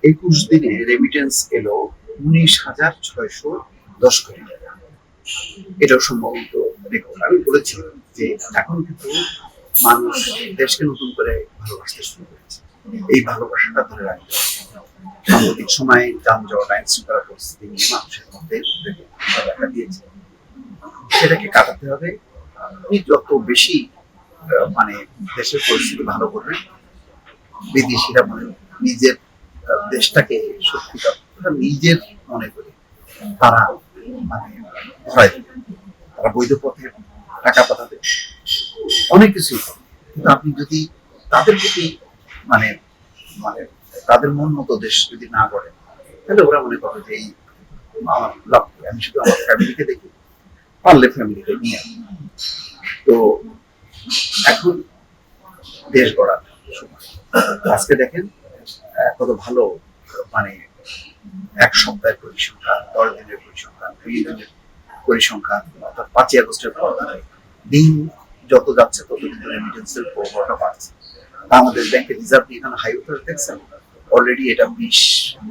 21 দিনে রেমিটেন্স এলো 19,610 কোটি টাকা। এটাও সম্ভবত রেকর্ড। আমি বলেছি যে এখন কিন্তু মানুষ দেশকে নতুন করে ভালোবাসতে শুরু করেছে। এই ভালোবাসাটা ধরে রাখতে সাম্প্রতিক সময়ে যানজট, আইন শৃঙ্খলা পরিস্থিতি নিয়ে মানুষের মধ্যে দেখা দিয়েছে। সেটাকে কাটাতে হবে। আপনি যত বেশি মানে দেশের পরিস্থিতি ভালো করবেন, বিদেশিরা নিজের দেশটাকে সত্যিকার নিজের মনে করে তারা মানে ভয় দেবে। তারা বৈধ পথে টাকা পাঠাবে, অনেক কিছুই করে। কিন্তু আপনি যদি তাদের প্রতি মানে মানে তাদের মন মতো দেশ যদি না করেন, তাহলে ওরা মনে করে যে এই আমার লাভ কি? আমি শুধু আমার ফ্যামিলিকে দেখি, পারলে ফ্যামিলিকে নিয়ে আসি। তো এখন দেশ গড়ার সময়। আজকে দেখেন কত ভালো মানে এক সপ্তাহের পরিসংখ্যান, 10 দিনের পরিসংখ্যান, 2 দিনের পরিসংখ্যান, অর্থাৎ 5ই আগস্টের পর দিন যত যাচ্ছে তত কিন্তু রেমিটেন্সের প্রভাবটা বাড়ছে। আমাদের ব্যাংকের রিজার্ভ এখানে হাই উঠে দেখছেন, অলরেডি এটা 20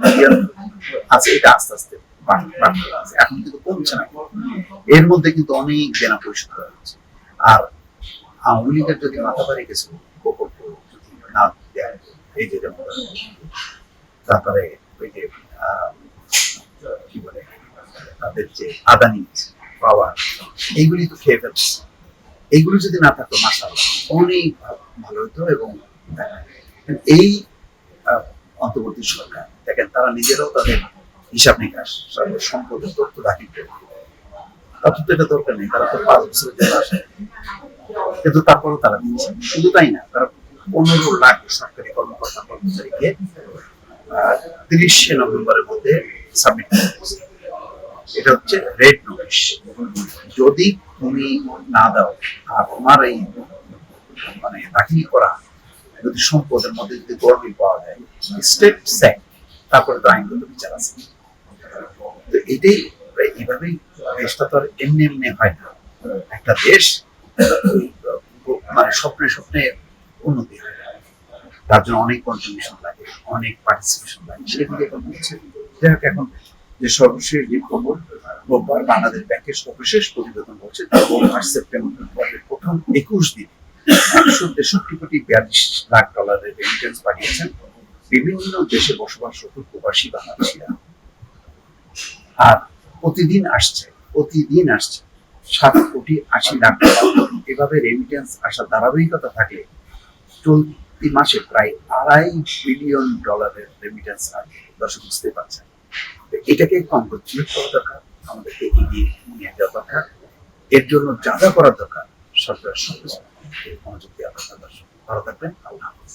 মিলিয়ন আছে। এটা আস্তে আস্তে এখন কিন্তু কমছে না। এর মধ্যে কিন্তু অনেক দেনা পরিশোধ করা হচ্ছে। আর আওয়ামী লীগের যদি মাথা বাড়ি কিছু প্রকল্প যদি না দেয়, এই যে যেমন তারপরে ওই যে কি বলে তাদের যে আদানি পাওয়ার, এইগুলি তো খেয়ে ফেলছে। এইগুলো যদি না থাকতো মাশাআল্লাহ অনেক ভালো হতো। এবং এই অন্তর্বর্তী সরকার দেখেন তারা নিজেরাও তাদের হিসাব নিকাশ সম্পদের তথ্য দাখিল করে, তথ্য তো এটা দরকার নেই, তারা তো 5 বছরের জন্য আসে, কিন্তু তারপরেও তারা দিচ্ছে। শুধু তাই না, তারা 15 লাখ সরকারি কর্মকর্তা কর্মচারীকে 30শে নভেম্বরের মধ্যে সাবমিট করছে। এটা হচ্ছে রেড নোটিশ। যদি তুমি না দাও আর তোমার এই মানে দাখিল করা যদি সম্পদের মধ্যে যদি গরমিল পাওয়া যায়, স্টেট স্যাক, তারপরে তো আইনগত বিচার আছে। তো এটাই এইভাবেই দেশটা তো আর এমনি এমনি হয় না। একটা দেশ মানে স্বপ্নে স্বপ্নে উন্নতি হয়, তার জন্য অনেক কন্ট্রিবিউশন লাগে, অনেক পার্টিসিপেশন লাগে। সেগুলি এখন হচ্ছে। যাই হোক, এখন যে সর্বশেষ যে খবর, রোববার বাংলাদেশ ব্যাংকের সর্বশেষ প্রতিবেদন বলছে 1 সেপ্টেম্বরের প্রথম 21 দিনে 163,42 কোটি ডলারের রেমিটেন্স পাঠিয়েছেন বিভিন্ন দেশে বসবাসরত প্রবাসী বাংলাদেশিরা। আর প্রতিদিন আসছে 7,80,00,000 ডলার। এভাবে রেমিটেন্স আসার ধারাবাহিকতা থাকলে চলতি মাসে প্রায় $2.5 বিলিয়ন রেমিটেন্স আসবে। দর্শক বুঝতে পারছেন, এটাকে কংগ্রেচুলেট করা দরকার, আমাদেরকে এগিয়ে নিয়ে যাওয়া দরকার। এর জন্য যা যা করার দরকার সরকারের সঙ্গে মনোযোগ দেওয়া দরকার। দর্শক ভালো থাকবেন। আল্লাহ হাফেজ।